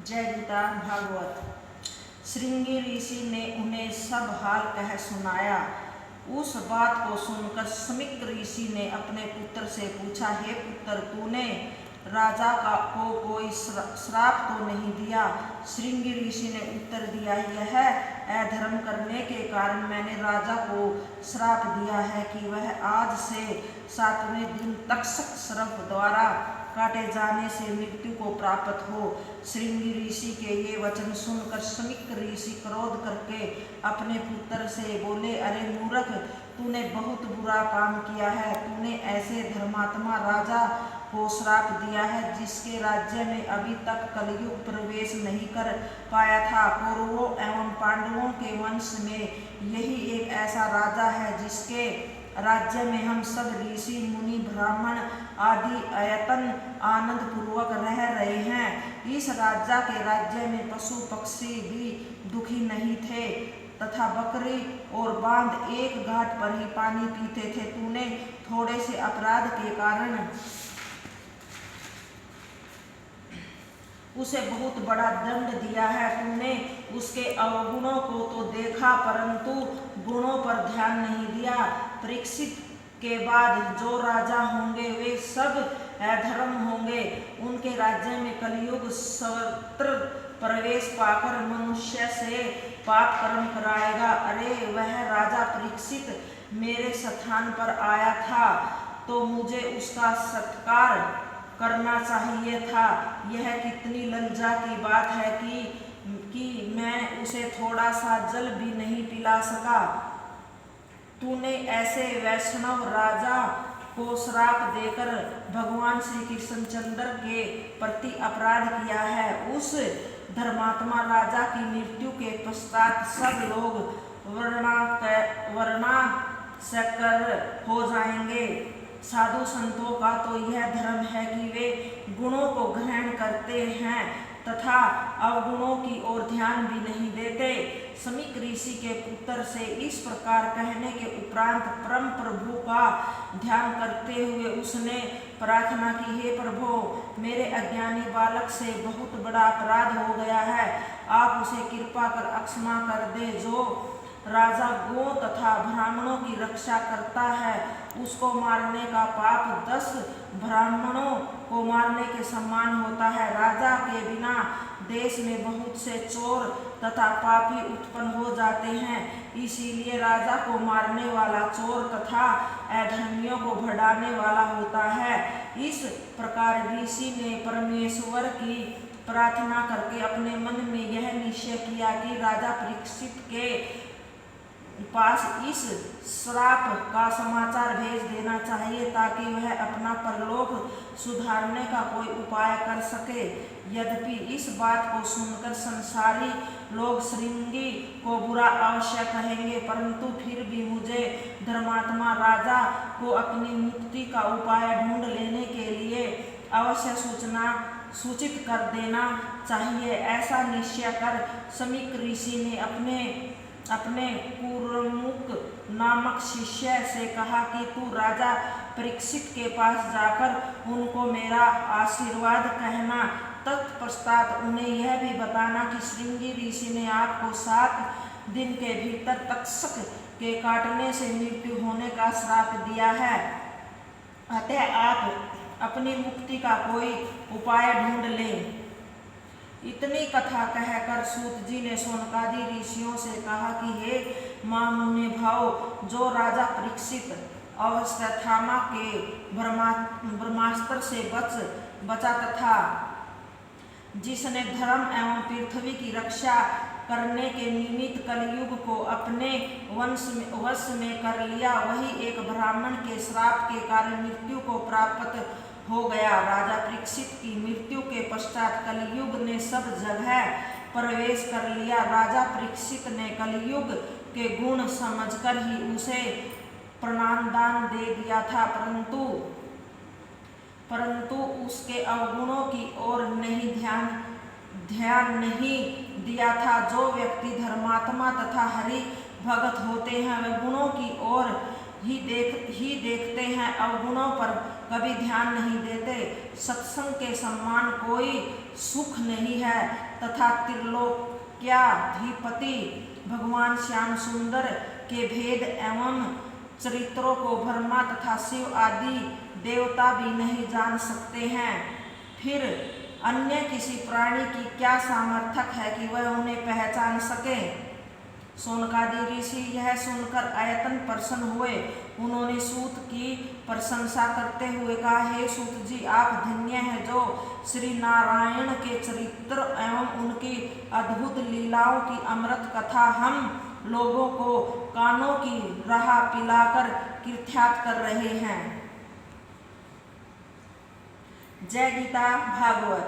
जय गीता भागवत। श्रृंगी ऋषि ने उन्हें सब हाल कह सुनाया। उस बात को सुनकर समीक ऋषि ने अपने पुत्र से पूछा, हे पुत्र, तूने राजा को कोई श्राप तो नहीं दिया? श्रृंगी ऋषि ने उत्तर दिया, यह अधर्म करने के कारण मैंने राजा को श्राप दिया है कि वह आज से 7वें दिन तक्षक सर्प द्वारा काटे जाने से मृत्यु को प्राप्त हो। श्रृंगी ऋषि के ये वचन सुनकर समीक ऋषि क्रोध करके अपने पुत्र से बोले, अरे मूर्ख, तूने बहुत बुरा काम किया है। तूने ऐसे धर्मात्मा राजा को श्राप दिया है जिसके राज्य में अभी तक कलयुग प्रवेश नहीं कर पाया था। कौरवों एवं पांडवों के वंश में यही एक ऐसा राजा है जिसके राज्य में हम सब ऋषि मुनि ब्राह्मण आदि अयतन आनंद पूर्वक रह रहे हैं। इस राजा के राज्य में पशु पक्षी भी दुखी नहीं थे तथा बकरी और बांध एक घाट पर ही पानी पीते थे। तूने थोड़े से अपराध के कारण उसे बहुत बड़ा दंड दिया है। तूने उसके अवगुणों को तो देखा परंतु गुणों पर ध्यान नहीं दिया। परीक्षित के बाद जो राजा होंगे वे सब अधर्म होंगे। उनके राज्य में कलयुग सर्वत्र प्रवेश पाकर मनुष्य से पाप कर्म कराएगा। अरे वह राजा परीक्षित मेरे स्थान पर आया था तो मुझे उसका सत्कार करना चाहिए था। यह कितनी लज्जा की बात है कि मैं उसे थोड़ा सा जल भी नहीं पिला सका। तूने ऐसे वैष्णव राजा को श्राप देकर भगवान श्री कृष्णचंद्र के प्रति अपराध किया है। उस धर्मात्मा राजा की मृत्यु के पश्चात सब लोग वर्णाश्कर हो जाएंगे। साधु संतों का तो यह धर्म है कि वे गुणों को ग्रहण करते हैं तथा अवगुणों की ओर ध्यान भी नहीं देते। समीक ऋषि के पुत्र से इस प्रकार कहने के उपरांत परम प्रभु का ध्यान करते हुए उसने प्रार्थना की, हे प्रभु, मेरे अज्ञानी बालक से बहुत बड़ा अपराध हो गया है। आप उसे कृपा कर अक्षमा कर दे। जो राजा गो तथा ब्राह्मणों की रक्षा करता है उसको मारने का पाप 10 ब्राह्मणों को मारने के समान होता है। राजा के बिना देश में बहुत से चोर तथा पापी उत्पन्न हो जाते हैं। इसीलिए राजा को मारने वाला चोर तथा अधर्मियों को भड़ाने वाला होता है। इस प्रकार ऋषि ने परमेश्वर की प्रार्थना करके अपने मन में यह निश्चय किया कि राजा परीक्षित के पास इस श्राप का समाचार भेज देना चाहिए ताकि वह अपना परलोक सुधारने का कोई उपाय कर सके। यद्यपि इस बात को सुनकर संसारी लोग श्रृंगी को बुरा अवश्य कहेंगे परंतु फिर भी मुझे धर्मात्मा राजा को अपनी मुक्ति का उपाय ढूंढ लेने के लिए अवश्य सूचित कर देना चाहिए। ऐसा निश्चय कर समीक ऋषि ने अपने कुरुमुख नामक शिष्य से कहा कि तू राजा परीक्षित के पास जाकर उनको मेरा आशीर्वाद कहना। तत्पश्चात उन्हें यह भी बताना कि श्रृंगी ऋषि ने आपको 7 दिन के भीतर तक्षक के काटने से मृत्यु होने का श्राप दिया है। अतः आप अपनी मुक्ति का कोई उपाय ढूंढ लें। इतनी कथा कहकर सूत जी ने शौनकादि ऋषियों से कहा कि हे महामुनि भाव, जो राजा परीक्षित अश्वत्थामा के ब्रह्मास्त्र से बचा तथा जिसने धर्म एवं पृथ्वी की रक्षा करने के निमित्त कलयुग को अपने वश में कर लिया, वही एक ब्राह्मण के श्राप के कारण मृत्यु को प्राप्त हो गया। राजा परीक्षित की मृत्यु के पश्चात कलयुग ने सब जगह प्रवेश कर लिया। राजा परीक्षित ने कलयुग के गुण समझकर ही उसे प्राणदान दे दिया था परंतु उसके अवगुणों की ओर ध्यान नहीं दिया था। जो व्यक्ति धर्मात्मा तथा हरि भगत होते हैं वे गुणों की ओर ही देखते हैं, अवगुणों पर कभी ध्यान नहीं देते। सत्संग के समान कोई सुख नहीं है। तथा त्रिलोक्याधिपति भगवान श्याम सुंदर के भेद एवं चरित्रों को ब्रह्मा तथा शिव आदि देवता भी नहीं जान सकते हैं, फिर अन्य किसी प्राणी की क्या सामर्थ्य है कि वह उन्हें पहचान सके। शौनकादि ऋषि यह सुनकर अत्यंत प्रसन्न हुए। उन्होंने सूत की प्रशंसा करते हुए कहा, हे सूत जी, आप धन्य हैं जो श्री नारायण के चरित्र एवं उनकी अद्भुत लीलाओं की अमृत कथा हम लोगों को कानों की राह पिलाकर कीर्त्यात कर रहे हैं। जय गीता भागवत।